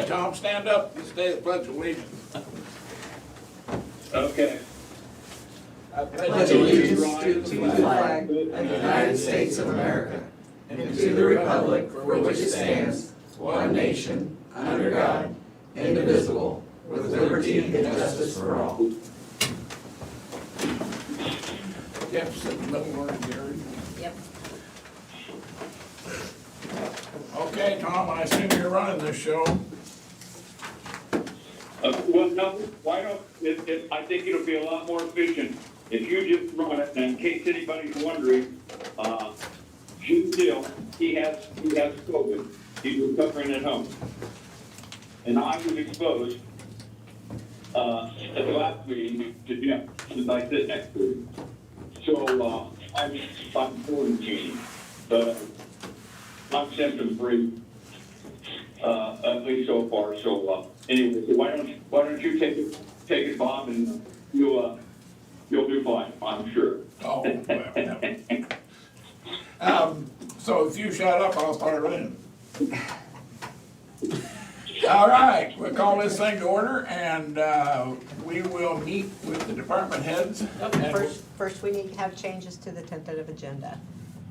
Okay, Tom, stand up and say the Pledge of Allegiance. Okay. I pledge allegiance to the flag of the United States of America and to the republic for which it stands, one nation, under God, indivisible, with liberty and justice for all. Jefferson, Littlemore, and Gary. Yep. Okay, Tom, I assume you're running this show. Well, no, why don't, I think it'll be a lot more efficient if you just run it, and in case anybody's wondering, Jim Dill, he has COVID, he's recovering at home. And I was exposed, at the last meeting to Jim, since I sit next to him. So, I'm quarantining, but I'm symptom free, at least so far, so, anyway, so why don't you take it, Bob, and you'll do fine, I'm sure. Oh, well, so if you shut up, I'll start running. All right, we'll call this thing to order, and we will meet with the department heads. And First we need to have changes to the tentative agenda,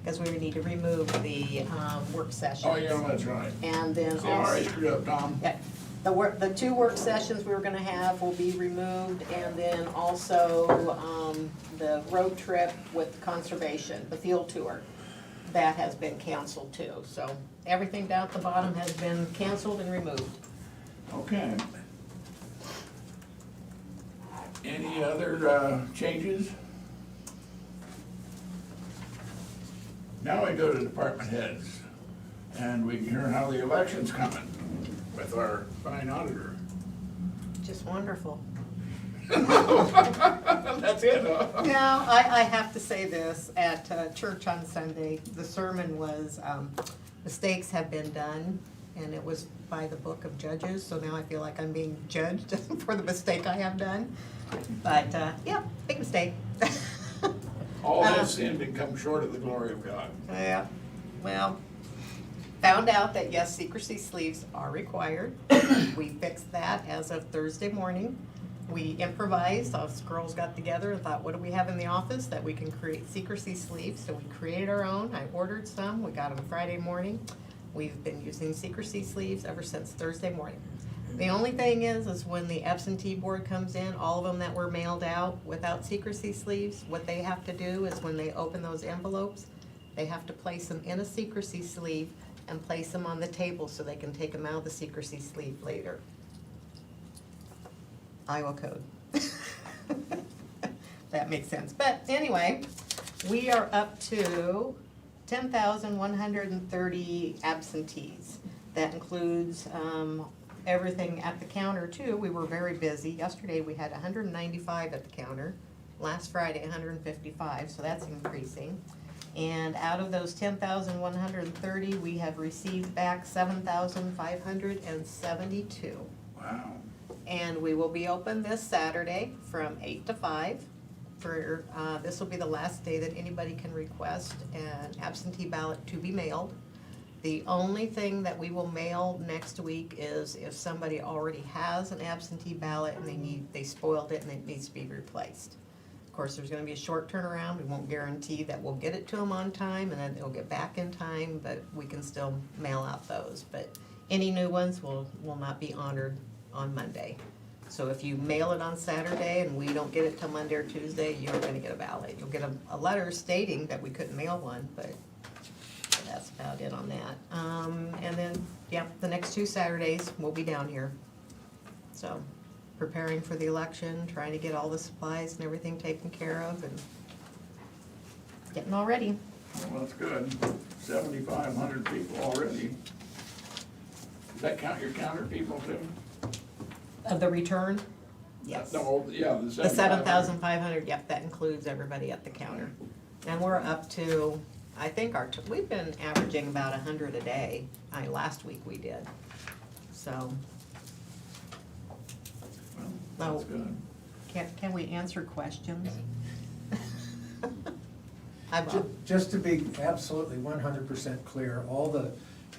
because we need to remove the work sessions. Oh, yeah, that's right. And then See, I already also, screwed up, Tom. yeah, the two work sessions we were gonna have will be removed, and then also the road trip with conservation, the field tour, that has been canceled too. So everything down at the bottom has been canceled and removed. Okay. Any other changes? Now we go to department heads, and we can hear how the election's coming with our fine auditor. Just wonderful. That's it, huh? Now, I have to say this, at church on Sunday, the sermon was, mistakes have been done, and it was by the book of Judges, so now I feel like I'm being judged for the mistake I have done. But, yeah, big mistake. All have sinned and come short of the glory of God. Yeah, well, found out that yes, secrecy sleeves are required. We fixed that as of Thursday morning. We improvised, us girls got together and thought, what do we have in the office that we can create secrecy sleeves? So we created our own. I ordered some, we got them Friday morning. We've been using secrecy sleeves ever since Thursday morning. The only thing is when the absentee board comes in, all of them that were mailed out without secrecy sleeves, what they have to do is when they open those envelopes, they have to place them in a secrecy sleeve and place them on the table so they can take them out of the secrecy sleeve later. Iowa code. That makes sense. But anyway, we are up to 10,130 absentees. That includes everything at the counter too. We were very busy. Yesterday we had 195 at the counter. Last Friday 155, so that's increasing. And out of those 10,130, we have received back 7,572. Wow. And we will be open this Saturday from 8 to 5. For this will be the last day that anybody can request an absentee ballot to be mailed. The only thing that we will mail next week is if somebody already has an absentee ballot and they spoiled it and it needs to be replaced. Of course, there's gonna be a short turnaround. We won't guarantee that we'll get it to them on time and then they'll get back in time, but we can still mail out those. But any new ones will not be honored on Monday. So if you mail it on Saturday and we don't get it till Monday or Tuesday, you're gonna get a ballot. You'll get a letter stating that we couldn't mail one, but that's about it on that. And then, yeah, the next 2 Saturdays, we'll be down here. So, preparing for the election, trying to get all the supplies and everything taken care of, and getting all ready. Well, that's good. 7,500 people already. Does that count your counter people too? Of the return? Yes. No, yeah, the The 7,500, yep, that includes everybody at the counter. And we're up to, I think we've been averaging about 100 a day. Last week we did. So, Well, that's good. can we answer questions? Just to be absolutely 100% clear, all the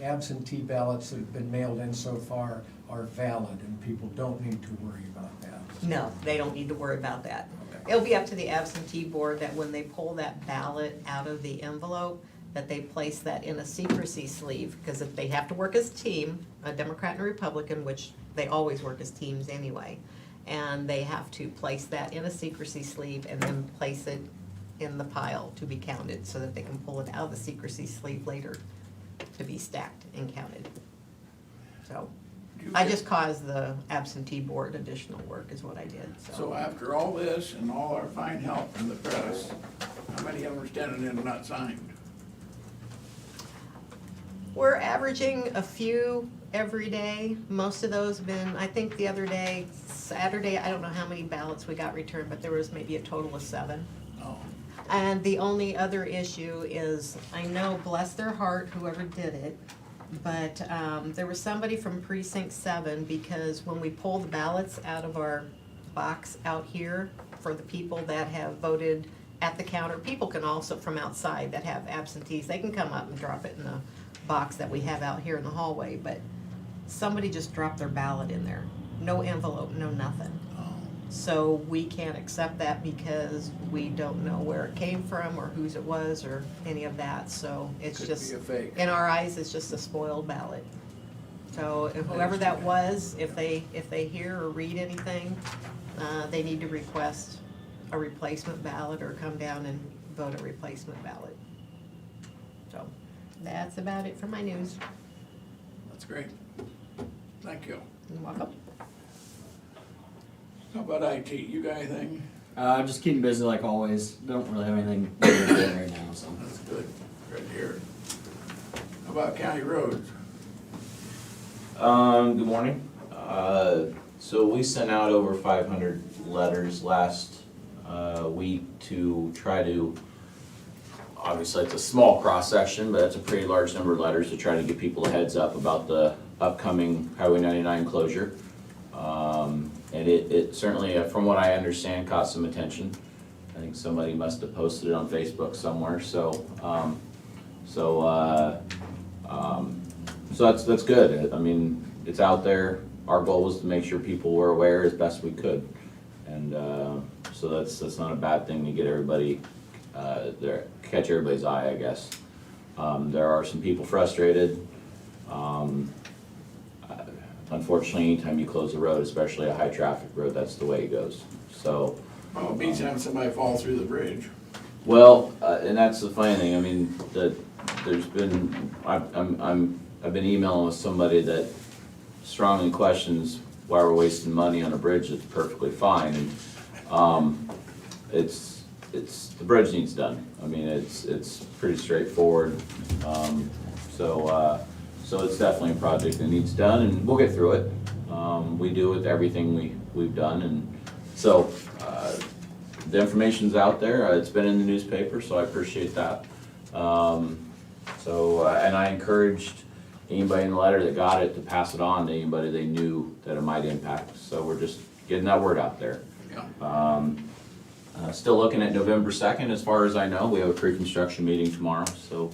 absentee ballots that have been mailed in so far are valid and people don't need to worry about that. No, they don't need to worry about that. Okay. It'll be up to the absentee board that when they pull that ballot out of the envelope, that they place that in a secrecy sleeve, because if they have to work as a team, a Democrat and a Republican, which they always work as teams anyway, and they have to place that in a secrecy sleeve and then place it in the pile to be counted, so that they can pull it out of the secrecy sleeve later to be stacked and counted. So, I just caused the absentee board additional work is what I did, So after all this and all our fine help from the press, how many of them are standing in and not signed? We're averaging a few every day. Most of those have been, I think the other day, Saturday, I don't know how many ballots we got returned, but there was maybe a total of 7. Oh, And the only other issue is, I know, bless their heart, whoever did it, but there was somebody from precinct 7, because when we pull the ballots out of our box out here for the people that have voted at the counter, people can also from outside that have absentees, they can come up and drop it in the box that we have out here in the hallway, but somebody just dropped their ballot in there. No envelope, no nothing. oh, So we can't accept that because we don't know where it came from or whose it was or any of that, so it's could just, be a fake. in our eyes, it's just a spoiled ballot. So if whoever that was, if they hear or read anything, they need to request a replacement ballot or come down and vote a replacement ballot. So, that's about it for my news. That's great. Thank you. You're welcome. How about IT? You got anything? Just keeping busy like always. Don't really have anything to do right now, so. That's good. Good to hear. How about county roads? Good morning. So we sent out over 500 letters last week to try to, obviously it's a small cross-section, but it's a pretty large number of letters to try to give people a heads up about the upcoming Highway 99 closure. And it certainly, from what I understand, caught some attention. I think somebody must have posted it on Facebook somewhere, so that's good. I mean, it's out there. Our goal was to make sure people were aware as best we could. And so that's not a bad thing to get everybody, catch everybody's eye, I guess. There are some people frustrated. Unfortunately, anytime you close a road, especially a high-traffic road, that's the way it goes. So, Well, it beats having somebody fall through the bridge. well, and that's the funny thing. I mean, there's been, I've been emailing with somebody that strongly questions why we're wasting money on a bridge that's perfectly fine. And the bridge needs done. I mean, it's pretty straightforward. So it's definitely a project that needs done, and we'll get through it. We do with everything we've done, and so the information's out there. It's been in the newspaper, so I appreciate that. And I encouraged anybody in the letter that got it to pass it on to anybody they knew that it might impact. So we're just getting that word out there. Yeah. Still looking at November 2nd, as far as I know. We have a pre-construction meeting tomorrow, so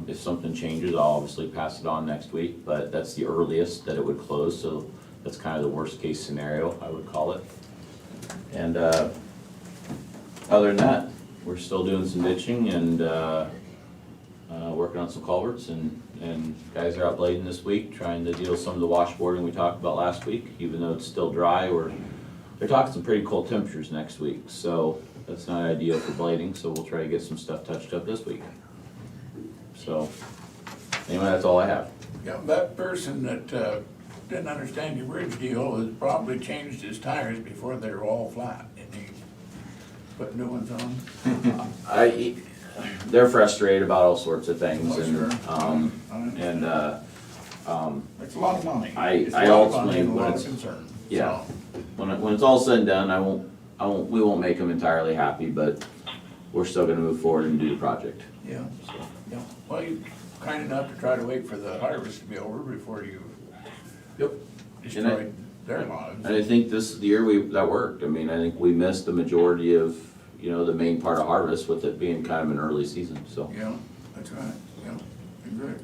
if something changes, I'll obviously pass it on next week, but that's the earliest that it would close, so that's kind of the worst-case scenario, I would call it. And other than that, we're still doing some ditching and working on some culverts, and guys are out blading this week, trying to deal with some of the washboarding we talked about last week. Even though it's still dry, they're talking some pretty cold temperatures next week, so that's not ideal for blading, so we'll try to get some stuff touched up this week. So, anyway, that's all I have. Yeah, that person that didn't understand your bridge deal has probably changed his tires before they were all flat, and he put new ones on. They're frustrated about all sorts of things, Oh, and sure. It's a lot of money. I It's a lot of money ultimately, and a when lot of it's- concern. yeah. So, When it's all said and done, we won't make them entirely happy, but we're still gonna move forward and do the project. yeah, yeah. Well, you're kind enough to try to wait for the harvest to be over before you Yep. destroy their lives. And I think this is the year that worked. I mean, I think we missed the majority of, the main part of harvest with it being kind of an early season, so. Yeah, that's right, yeah, you're good.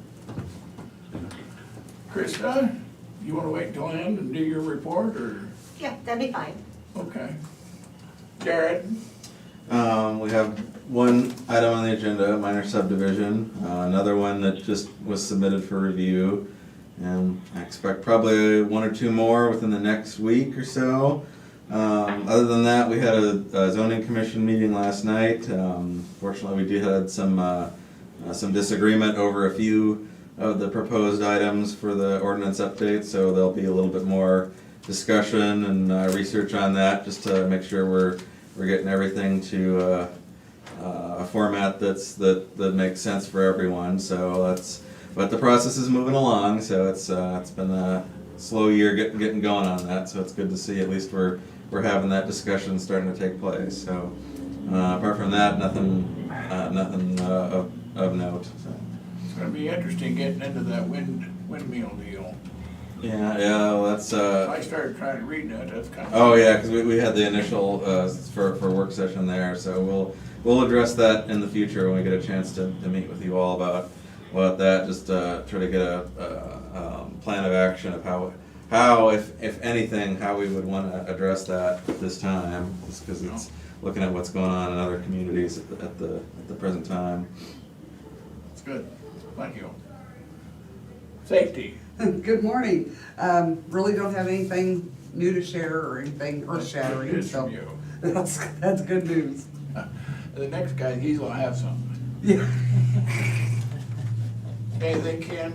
Krista, you wanna wait till I end and do your report, or, Yeah, that'd be fine. okay. Jared? We have one item on the agenda, minor subdivision, another one that just was submitted for review. And I expect probably one or two more within the next week or so. Other than that, we had a zoning commission meeting last night. Fortunately, we did had some disagreement over a few of the proposed items for the ordinance update, so there'll be a little bit more discussion and research on that, just to make sure we're getting everything to a format that makes sense for everyone. So but the process is moving along. So it's been a slow year getting going on that. So it's good to see at least we're having that discussion starting to take place. So apart from that, nothing of note. So. It's gonna be interesting getting into that windmill deal. Yeah, well, that's. I started trying to read that, that's kind of. Oh yeah, because we had the initial for work session there, so we'll address that in the future when we get a chance to meet with you all about that. Just try to get a plan of action of how if anything, how we would want to address that at this time, just because it's looking at what's going on in other communities at the present time. It's good, thank you. Safety. Good morning. Really don't have anything new to share or anything earth shattering, Good so from you. that's good news. The next guy, he's gonna have something. Yeah. Anything, Ken?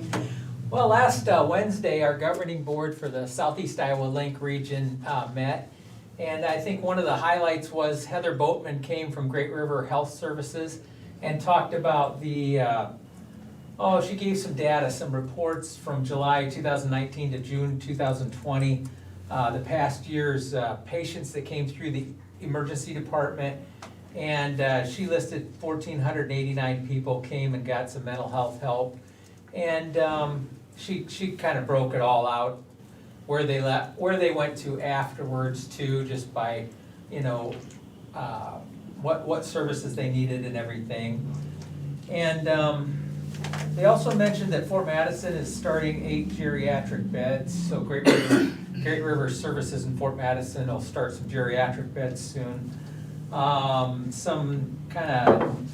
Well, last Wednesday, our governing board for the Southeast Iowa Link region met. And I think one of the highlights was Heather Boatman came from Great River Health Services and talked about she gave some data, some reports from July 2019 to June 2020. The past year's patients that came through the emergency department. And she listed 1,489 people came and got some mental health help. And she kind of broke it all out, where they went to afterwards too, just by, what services they needed and everything. And they also mentioned that Fort Madison is starting 8 geriatric beds, so Great River Services in Fort Madison will start some geriatric beds soon. Some kind of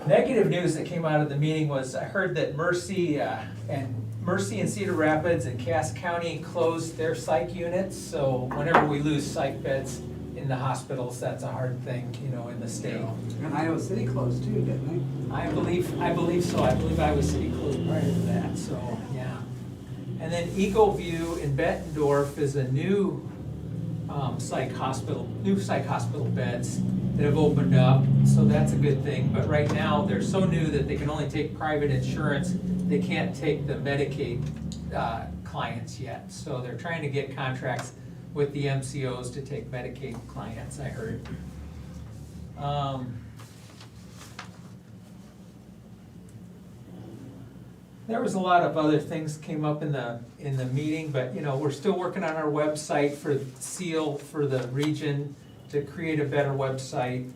negative news that came out of the meeting was I heard that Mercy and Cedar Rapids and Cass County closed their psych units, so whenever we lose psych beds in the hospitals, that's a hard thing, in the state. And Iowa City closed too, didn't I believe so. I believe Iowa City closed prior to that, so, yeah. And then Ecoview in Bettendorf is a new psych hospital beds that have opened up, so that's a good thing. But right now, they're so new that they can only take private insurance. They can't take the Medicaid clients yet. So they're trying to get contracts with the MCOs to take Medicaid clients, I heard. There was a lot of other things came up in the meeting, but we're still working on our website for SEAL for the region to create a better website.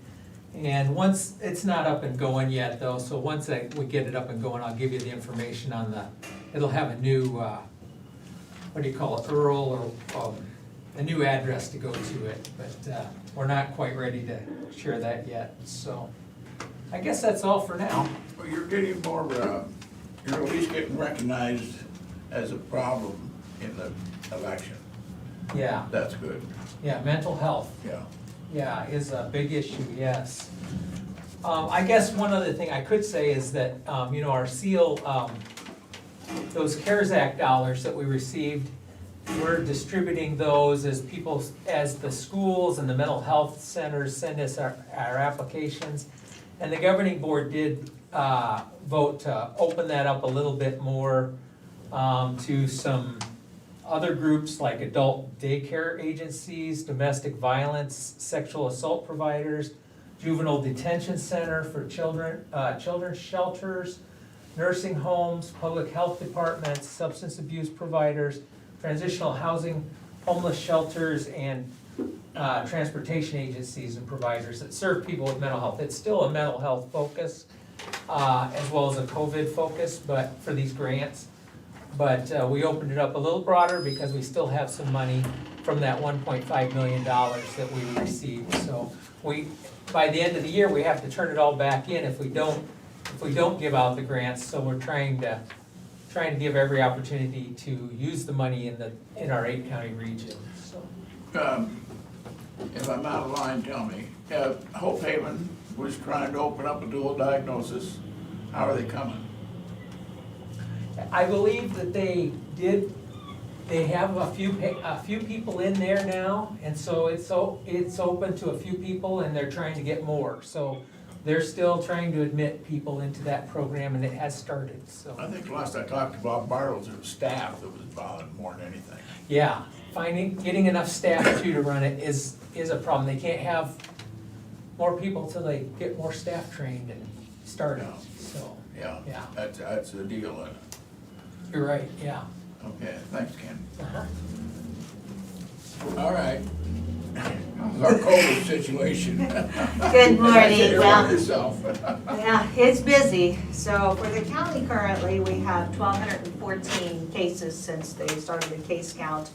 And once, it's not up and going yet though, so once we get it up and going, I'll give you the information on it'll have a new, what do you call it, URL or a new address to go to it, but we're not quite ready to share that yet, so I guess that's all for now. Well, you're getting more, you're at least getting recognized as a problem in the election. Yeah, That's good, yeah, mental health. yeah. Yeah, is a big issue, yes. I guess one other thing I could say is that, our SEAL, those CARES Act dollars that we received, we're distributing those as the schools and the mental health centers send us our applications. And the governing board did vote to open that up a little bit more to some other groups like adult daycare agencies, domestic violence, sexual assault providers, juvenile detention center for children, children's shelters, nursing homes, public health departments, substance abuse providers, transitional housing, homeless shelters, and transportation agencies and providers that serve people with mental health. It's still a mental health focus as well as a COVID focus, but for these grants. But we opened it up a little broader because we still have some money from that $1.5 million that we received. So by the end of the year, we have to turn it all back in if we don't give out the grants. So we're trying to give every opportunity to use the money in our 8-county region, so. If I'm out of line, tell me. Hope Haven was trying to open up a dual diagnosis. How are they coming? I believe that they have a few people in there now, and so it's open to a few people, and they're trying to get more. So they're still trying to admit people into that program, and it has started, so. I think last I talked to Bob Bartles, it was staff that was bothering more than anything. Yeah, getting enough staff to run it is a problem. They can't have more people till they get more staff trained and started, so. Yeah, Yeah. that's the deal, isn't it? You're right, yeah. Okay, thanks, Ken. Uh-huh. All right. Our COVID situation. Good morning. Take care of Well, yourself. yeah, it's busy. So for the county currently, we have 1,214 cases since they started the case count.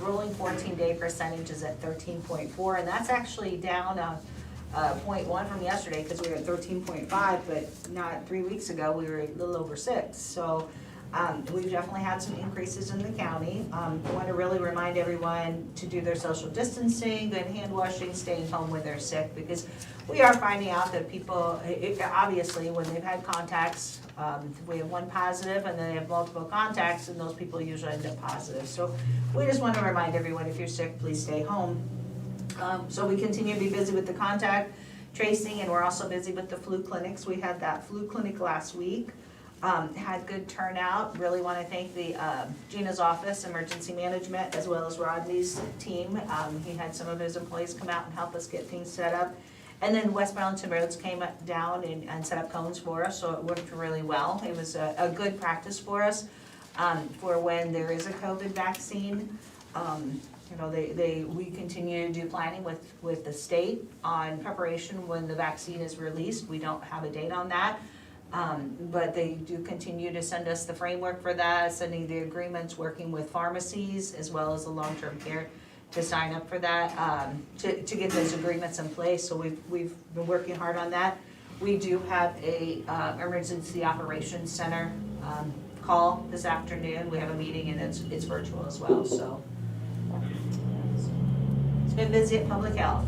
Rolling 14-day percentage is at 13.4, and that's actually down 0.1 from yesterday because we were at 13.5, but not 3 weeks ago, we were a little over 6. So we've definitely had some increases in the county. I want to really remind everyone to do their social distancing, good hand washing, staying home when they're sick, because we are finding out that people, obviously, when they've had contacts, we have one positive and then they have multiple contacts, and those people usually end up positive. So we just want to remind everyone, if you're sick, please stay home. So we continue to be busy with the contact tracing, and we're also busy with the flu clinics. We had that flu clinic last week. Had good turnout. Really want to thank the Gina's office, emergency management, as well as Rodney's team. He had some of his employees come out and help us get things set up. And then West Burlington Roads came down and set up cones for us, so it worked really well. It was a good practice for us for when there is a COVID vaccine. We continue to do planning with the state on preparation when the vaccine is released. We don't have a date on that. But they do continue to send us the framework for that, sending the agreements, working with pharmacies as well as the long-term care to sign up for that, to get those agreements in place. So we've been working hard on that. We do have a emergency operations center call this afternoon. We have a meeting and it's virtual as well. So it's been busy at public health.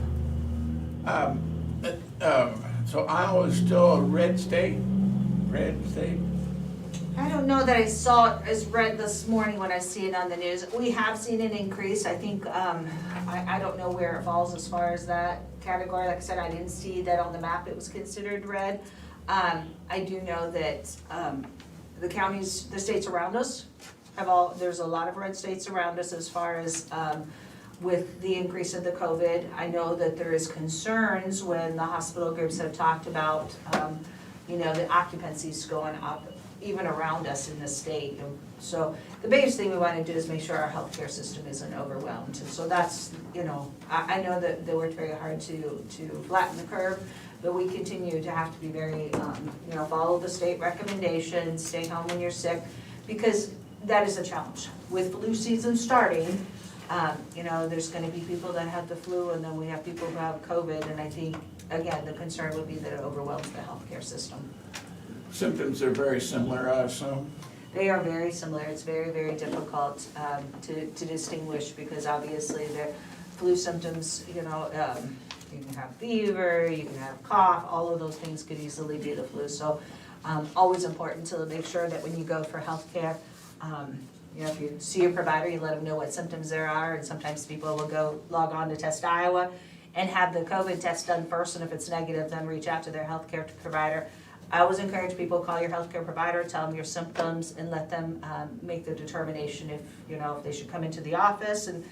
So Iowa's still a red state? Red state? I don't know that I saw it as red this morning when I see it on the news. We have seen an increase. I think, I don't know where it falls as far as that category. Like I said, I didn't see that on the map it was considered red. I do know that the counties, the states around us there's a lot of red states around us as far as with the increase of the COVID. I know that there is concerns when the hospital groups have talked about the occupancy's going up even around us in the state. So the biggest thing we want to do is make sure our healthcare system isn't overwhelmed. So that's, I know that they worked very hard to flatten the curve, but we continue to have to be very, follow the state recommendations, stay home when you're sick, because that is a challenge. With flu season starting, there's gonna be people that have the flu, and then we have people who have COVID, and I think, again, the concern would be that it overwhelms the healthcare system. Symptoms are very similar, I assume? They are very similar. It's very, very difficult to distinguish, because obviously the flu symptoms, you can have fever, you can have cough, all of those things could easily be the flu. So always important to make sure that when you go for healthcare, if you see your provider, you let them know what symptoms there are, and sometimes people will go log on to Test Iowa and have the COVID test done first, and if it's negative, then reach out to their healthcare provider. I always encourage people to call your healthcare provider, tell them your symptoms, and let them make the determination if they should come into the office, and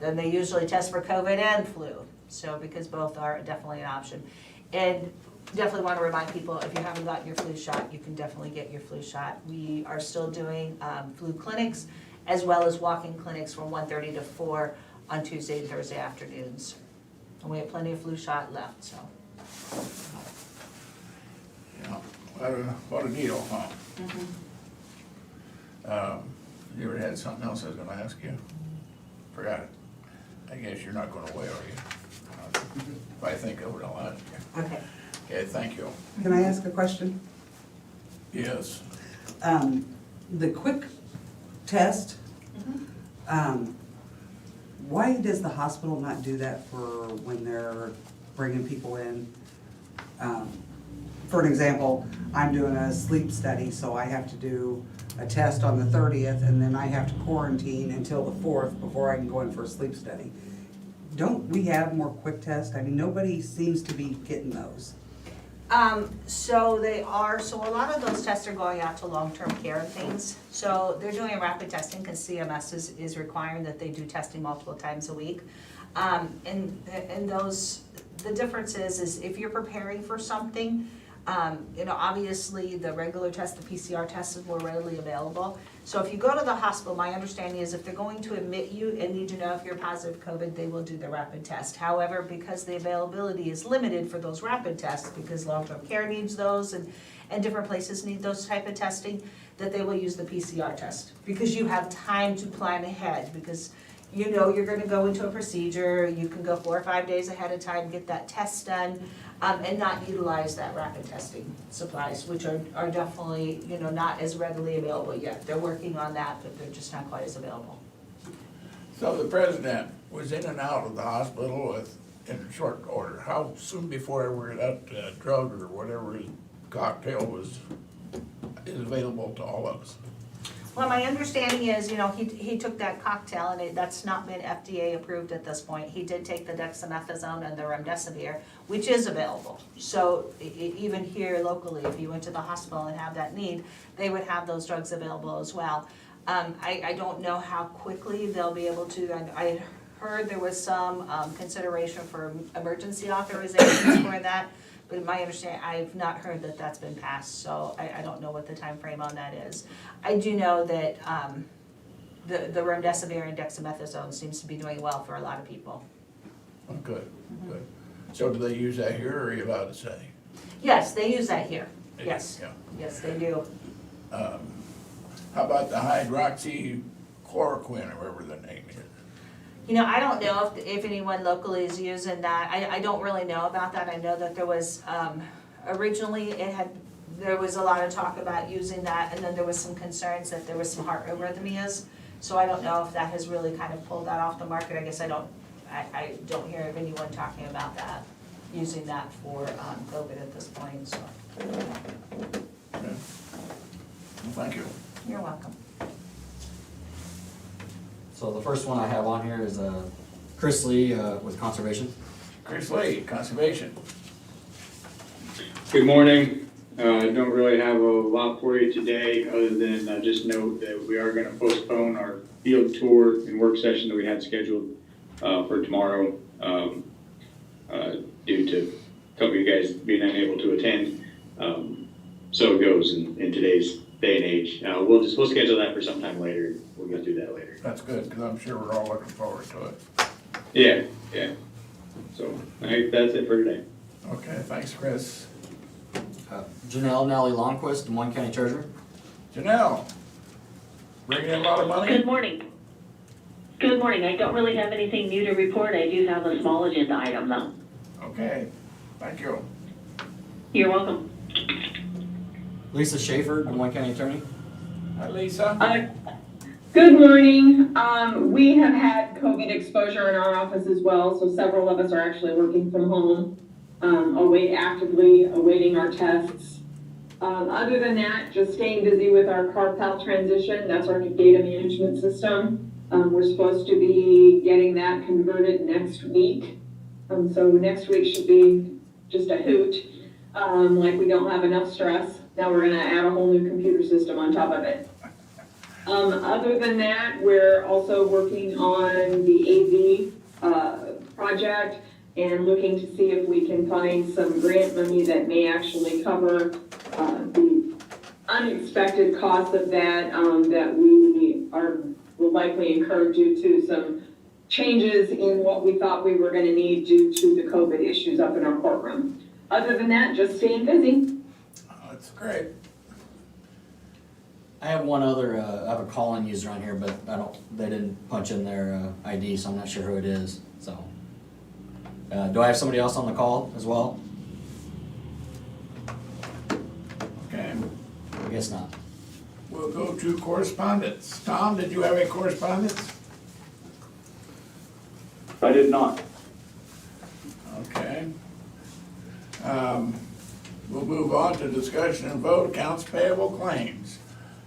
then they usually test for COVID and flu, so because both are definitely an option. And definitely want to remind people, if you haven't gotten your flu shot, you can definitely get your flu shot. We are still doing flu clinics as well as walk-in clinics from 1:30 to 4 on Tuesday and Thursday afternoons. And we have plenty of flu shot left, so. Yeah, what a deal, huh? You ever had something else I was gonna ask you? Forgot it. I guess you're not going away, are you? If I think of it, I'll ask you. Okay. Okay, thank you. Can I ask a question? Yes. The quick test, why does the hospital not do that for when they're bringing people in? For an example, I'm doing a sleep study, so I have to do a test on the 30th, and then I have to quarantine until the 4th before I can go in for a sleep study. Don't we have more quick tests? I mean, nobody seems to be getting those. So they are, so a lot of those tests are going out to long-term care and things. So they're doing rapid testing because CMS is requiring that they do testing multiple times a week. And those, the difference is if you're preparing for something, obviously the regular test, the PCR test is more readily available. So if you go to the hospital, my understanding is if they're going to admit you and need to know if you're positive COVID, they will do the rapid test. However, because the availability is limited for those rapid tests, because long-term care needs those and different places need those type of testing, that they will use the PCR test. Because you have time to plan ahead, because you know you're gonna go into a procedure, you can go 4 or 5 days ahead of time, get that test done, and not utilize that rapid testing supplies, which are definitely, not as readily available yet. They're working on that, but they're just not quite as available. So the president was in and out of the hospital in short order. How soon before that drug or whatever cocktail is available to all of us? Well, my understanding is, he took that cocktail and that's not been FDA approved at this point. He did take the dexamethasone and the remdesivir, which is available. So even here locally, if you went to the hospital and have that need, they would have those drugs available as well. I don't know how quickly they'll be able to, I heard there was some consideration for emergency authorizations for that. But in my understanding, I've not heard that that's been passed, so I don't know what the time frame on that is. I do know that the remdesivir and dexamethasone seems to be doing well for a lot of people. Oh, good, good. So do they use that here, or are you allowed to say? Yes, they use that here. Yes, Yeah. yes, they do. How about the hydroxychloroquine, or whatever the name is? I don't know if anyone locally is using that. I don't really know about that. I know that there was, originally there was a lot of talk about using that, and then there was some concerns that there was some heart arrhythmias. So I don't know if that has really kind of pulled that off the market. I guess I don't hear of anyone talking about that, using that for COVID at this point, so. Okay. Thank you. You're welcome. So the first one I have on here is Chris Lee with Conservation. Chris Lee, Conservation. Good morning. I don't really have a lot for you today, other than just note that we are going to postpone our field tour and work session that we had scheduled for tomorrow due to a couple of you guys being unable to attend. So it goes in today's day and age. We'll schedule that for sometime later. We'll get through that later. That's good, because I'm sure we're all looking forward to it. Yeah. So that's it for today. Okay, thanks, Chris. Janelle Nally Longquist, Des Moines County Treasurer. Janelle, bringing in a lot of money? Good morning. Good morning. I don't really have anything new to report. I do have a small agenda item though. Okay, thank you. You're welcome. Lisa Schaefer, Des Moines County Attorney. Hi, Lisa. Good morning. We have had COVID exposure in our office as well, so several of us are actually working from home, actively awaiting our tests. Other than that, just staying busy with our CarPal transition. That's our data management system. We're supposed to be getting that converted next week. So next week should be just a hoot. Like we don't have enough stress. Now we're gonna add a whole new computer system on top of it. Other than that, we're also working on the AV project and looking to see if we can find some grant money that may actually cover the unexpected costs of that that we will likely incur due to some changes in what we thought we were going to need due to the COVID issues up in our courtroom. Other than that, just staying busy. That's great. I have one other, I have a call-in user on here, but they didn't punch in their ID, so I'm not sure who it is, so. Do I have somebody else on the call as well? Okay, I guess not. we'll go to correspondence. Tom, did you have any correspondence? I did not. Okay. We'll move on to discussion and vote, accounts payable claims.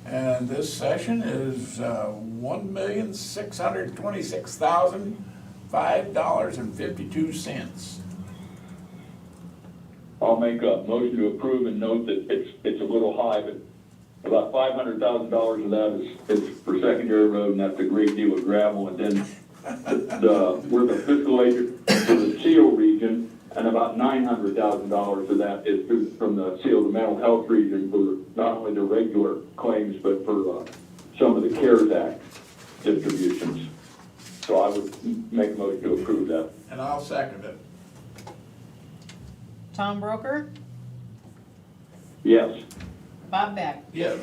And this session is $1,626,005.52. I'll make a motion to approve and note that it's a little high, but about $500,000 of that is for secondary road, and that's a great deal of gravel. And then we're the fiscal agent for the seal region, and about $900,000 of that is from the seal, the mental health region, for not only the regular claims, but for some of the CARES Act distributions. So I would make a motion to approve that. And I'll second it. Tom Broker, Yes. Bob Beck. Yes.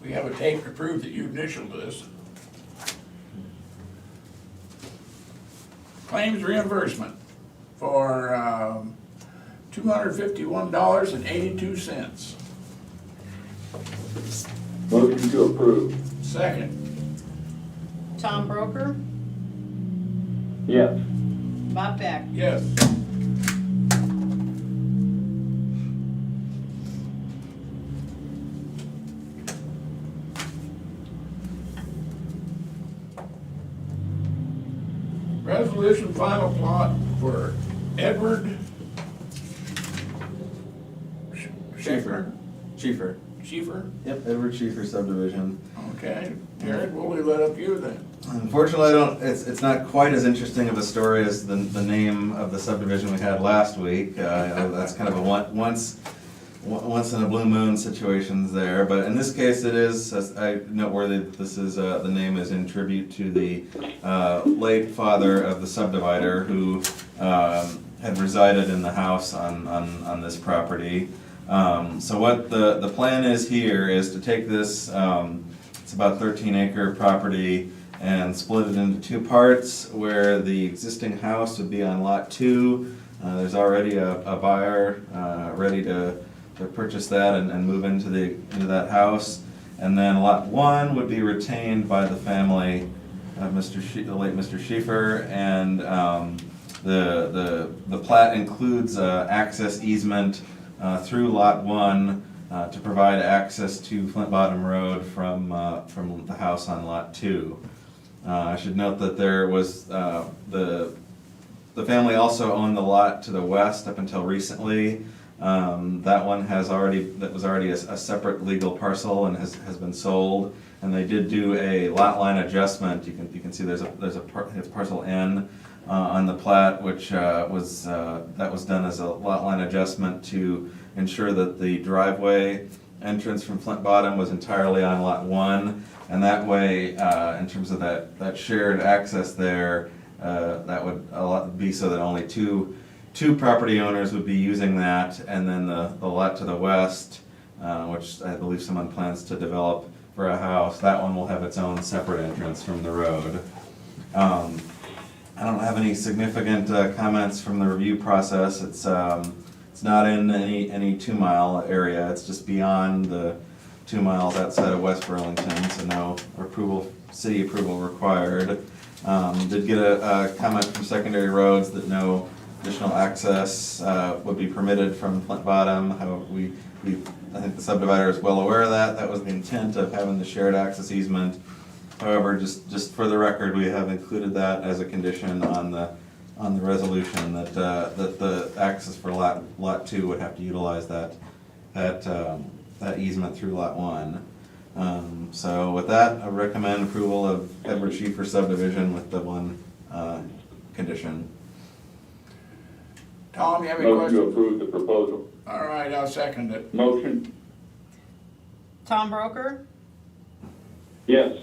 We have a tape to prove that you initialed this. Claims reimbursement for $251.82. Motion to approve. Second. Tom Broker, Yes. Bob Beck. Yes. Resolution final plot for Edward Schaefer. Schieffer. Schaefer? Yep, Edward Schieffer subdivision. Okay, Jared, we'll leave that up to you then. Unfortunately, it's not quite as interesting of a story as the name of the subdivision we had last week. That's kind of a once in a blue moon situations there, but in this case it is noteworthy that this is, the name is in tribute to the late father of the subdivider who had resided in the house on this property. So what the plan is here is to take this, it's about 13-acre property, and split it into two parts, where the existing house would be on lot 2. There's already a buyer ready to purchase that and move into that house. And then lot 1 would be retained by the family of the late Mr. Schieffer, and the plat includes access easement through lot 1 to provide access to Flint Bottom Road from the house on lot 2. I should note that there was the family also owned the lot to the west up until recently. That one was already a separate legal parcel and has been sold. And they did do a lot line adjustment. You can see it's parcel N on the plat, which was done as a lot line adjustment to ensure that the driveway entrance from Flint Bottom was entirely on lot 1. And that way, in terms of that shared access there, that would be so that only two property owners would be using that, and then the lot to the west, which I believe someone plans to develop for a house, that one will have its own separate entrance from the road. I don't have any significant comments from the review process. It's not in any 2-mile area. It's just beyond the 2 miles outside of West Burlington, so no city approval required. Did get a comment from Secondary Roads that no additional access would be permitted from Flint Bottom. However, I think the subdivider is well aware of that. That was the intent of having the shared access easement. However, just for the record, we have included that as a condition on the resolution that the access for lot 2 would have to utilize that easement through lot 1. So with that, I recommend approval of Edward Schieffer subdivision with the one condition. Tom, you have any Motion to questions? approve the proposal. All right, I'll second it. Motion. Tom Broker, Yes.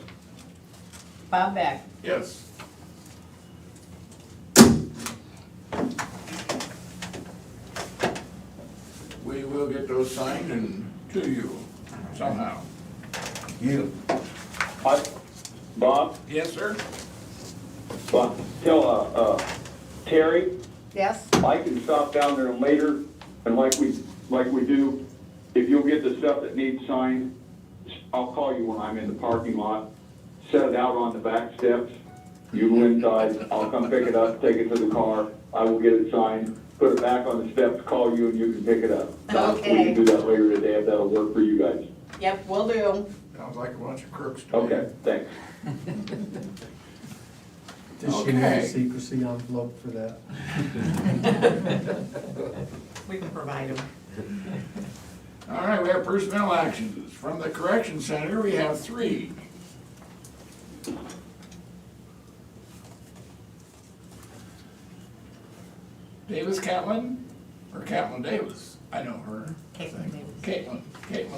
Bob Beck. Yes. we'll get those signed and to you somehow. You. Bob, Yes, sir? Bob, tell, Terry, Yes? I can stop down there later, and like we do, if you'll get the stuff that needs signed, I'll call you when I'm in the parking lot, set it out on the back steps, you go inside, I'll come pick it up, take it to the car, I will get it signed, put it back on the steps, call you, and you can pick it up. We Okay. can do that later today if that'll work for you guys. Yep, will do. Sounds like a bunch of crooks to me. Okay, thanks. Does she need a Okay. secrecy envelope for that? We can provide them. All right, we have personnel actions. From the correction center, we have 3. Davis Catlin, or Catlin Davis, I know her. Caitlin Davis. Caitlin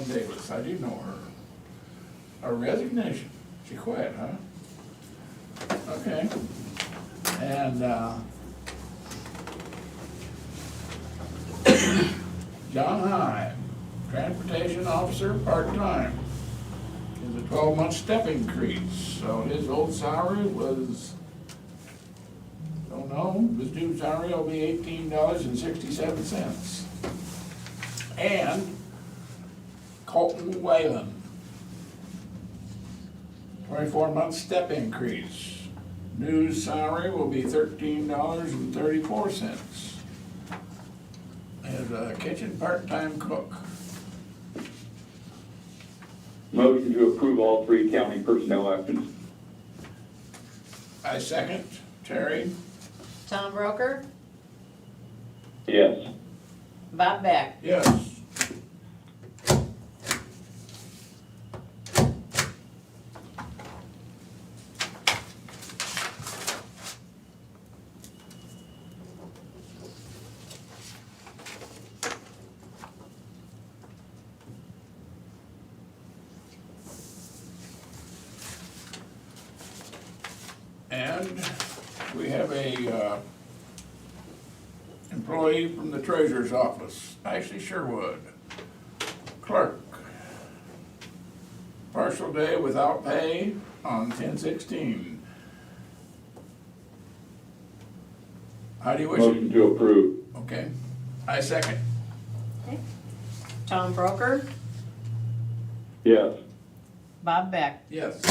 Davis, I do know her. A resignation, she quit, huh? Okay. And, John High, transportation officer, part-time, is a 12-month step increase, so his old salary was, don't know, his new salary will be $18.67. And Colton Whalen, 24-month step increase, new salary will be $13.34. As a kitchen part-time cook. Motion to approve all 3 county personnel actions. I second. Terry? Tom Broker, Yes. Bob Beck. Yes. And we have a employee from the treasurer's office, Ashley Sherwood, clerk. Partial day without pay on 10/16. How do you wish it? Motion to approve. Okay, I second. Okay. Tom Broker, Yes. Bob Beck. Yes.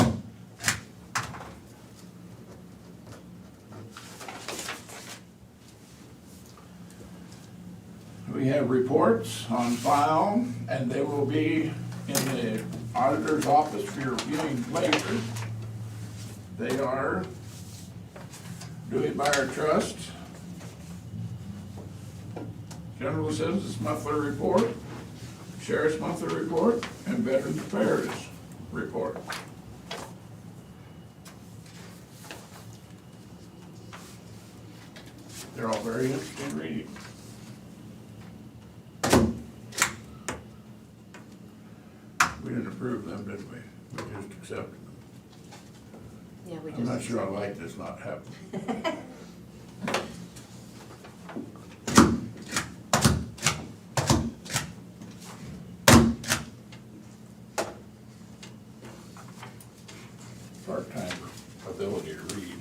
We have reports on file, and they will be in the auditor's office for your viewing later. They are Dewey Buyer Trust, General Assistance Monthly Report, Sheriff's Monthly Report, and Veterans Affairs Report. They're all very interesting reading. We didn't approve them, did we? We just accepted them. Yeah, we I'm not just. sure I like this not happening. Part-time ability to read.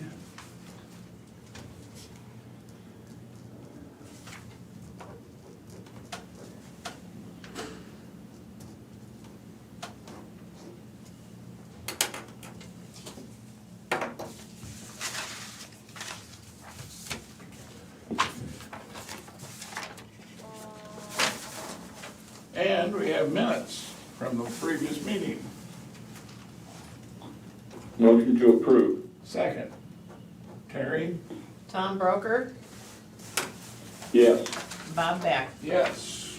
And we have minutes from the previous meeting. Motion to approve. Second. Terry? Tom Broker, Yes. Bob Beck. Yes.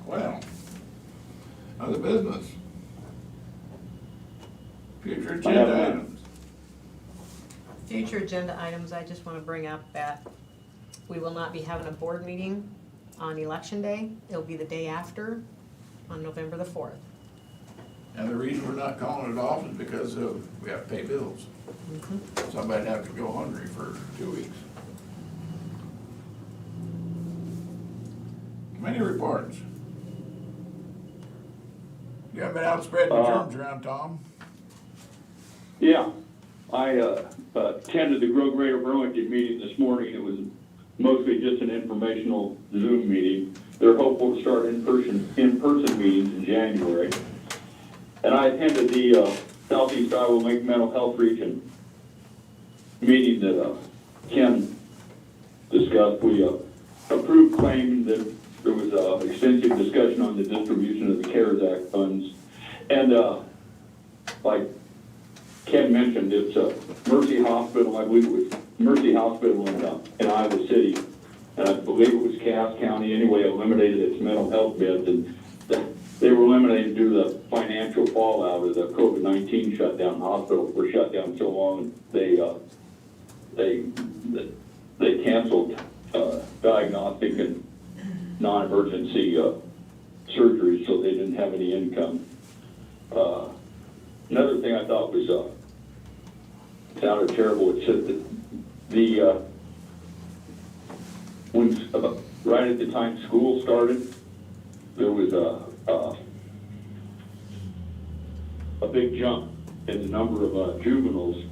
Well, other business. Future agenda items. Future agenda items, I just want to bring up that we will not be having a board meeting on Election Day. It'll be the day after, on November the 4th. And the reason we're not calling it off is because we have to pay bills. Somebody'd have to go hungry for 2 weeks. Committee reports. You haven't been out spreading germs around, Tom? Yeah, I attended the Grow Greater Burlington meeting this morning. It was mostly just an informational Zoom meeting. They're hopeful to start in-person meetings in January. And I attended the Southeast Iowa Lake Mental Health Region meeting that Ken discussed. We approved claims that there was extensive discussion on the distribution of the CARES Act funds. And like Ken mentioned, it's Mercy Hospital, I believe it was Mercy Hospital in Iowa City, and I believe it was Cass County anyway, eliminated its mental health beds, and they were eliminated due to the financial fallout of the COVID-19 shutdown. Hospitals were shut down so long, they canceled diagnostic and non-emergency surgeries, so they didn't have any income. Another thing I thought was sounded terrible. It said that right at the time school started, there was a big jump in the number of juveniles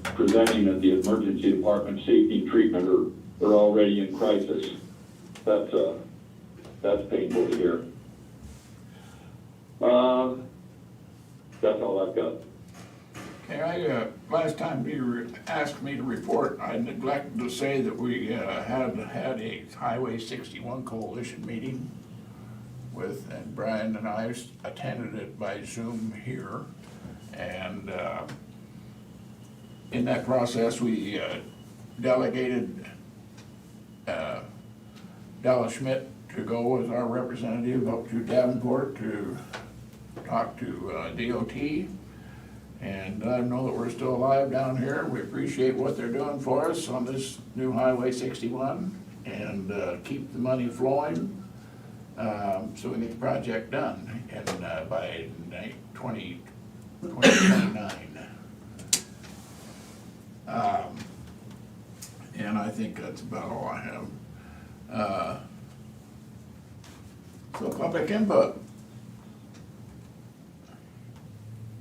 presenting at the emergency department seeking treatment or already in crisis. That's painful to hear. That's all I've got. Okay, last time you asked me to report, I neglected to say that we had a Highway 61 coalition meeting and Brian and I attended it by Zoom here. And in that process, we delegated Della Schmidt to go as our representative up to Davenport to talk to DOT. And let them know that we're still alive down here. We appreciate what they're doing for us on this new Highway 61 and keep the money flowing so we get the project done by 2029. And I think that's about all I have. So public input.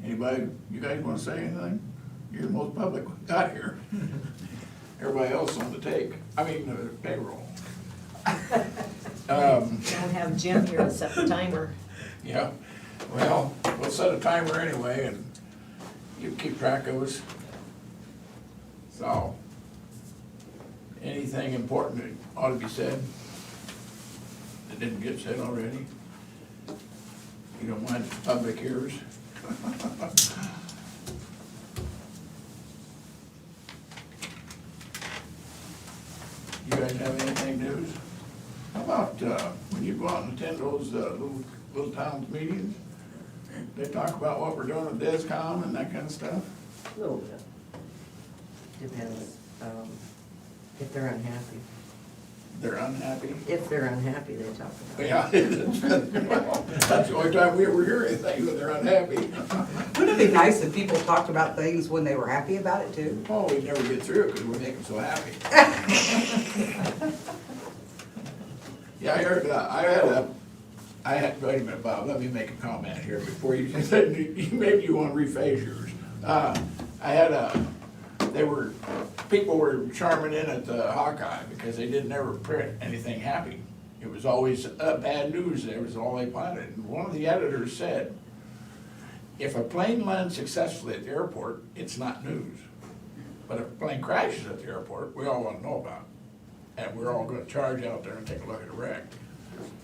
Anybody, you guys want to say anything? You're the most public we got here. Everybody else on the payroll. Don't have Jim here to set the timer. Yeah, well, we'll set a timer anyway and you keep track of us. So, anything important that ought to be said that didn't get said already? You don't mind the public ears? You guys have anything news? How about when you go out and attend those little towns meetings, they talk about what we're doing with DESCOM and that kind of stuff? A little bit. Depends, if they're unhappy. They're unhappy? If they're unhappy, they talk about it. Yeah, well, that's the only time we ever hear anything when they're unhappy. Wouldn't it be nice if people talked about things when they were happy about it too? Oh, we never get through it because we make them so happy. Yeah, I heard, wait a minute, Bob, let me make a comment here before you said, maybe you want to rephrase yours. People were charming in at the Hawkeye because they didn't ever print anything happy. It was always bad news, that was all they planted. And one of the editors said, if a plane lands successfully at the airport, it's not news. But if a plane crashes at the airport, we all want to know about it. And we're all gonna charge out there and take a look at a wreck.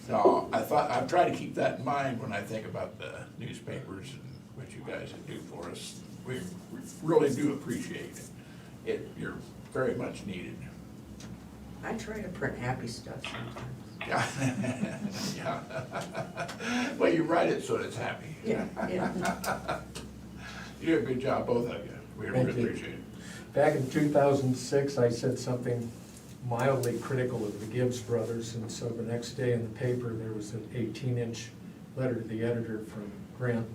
So I've tried to keep that in mind when I think about the newspapers and what you guys do for us. We really do appreciate it. You're very much needed. I try to print happy stuff sometimes. Yeah. Yeah. Well, you write it so it's happy. Yeah. You do a good job, both of you. We Thank really you. appreciate it. Back in 2006, I said something mildly critical of the Gibbs brothers, and so the next day in the paper, there was an 18-inch letter to the editor from Grant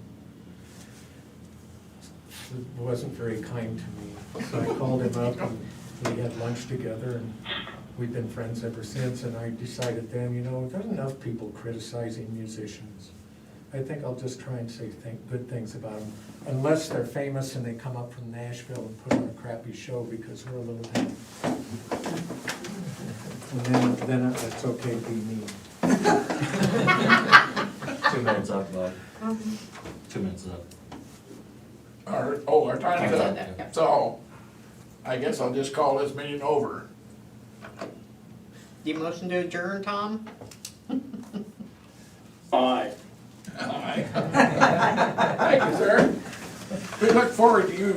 wasn't very kind to me. So I called him up and we had lunch together and we've been friends ever since. And I decided then, you know, there's enough people criticizing musicians. I think I'll just try and say good things about them, unless they're famous and they come up from Nashville and put on a crappy show because we're a little town. And then it's okay to be mean. 2 minutes up, bud. 2 minutes up. Our time's up. So, I guess I'll just call this meeting over. You motion to adjourn, Tom? Aye. Aye. Thank you, sir. We look forward to you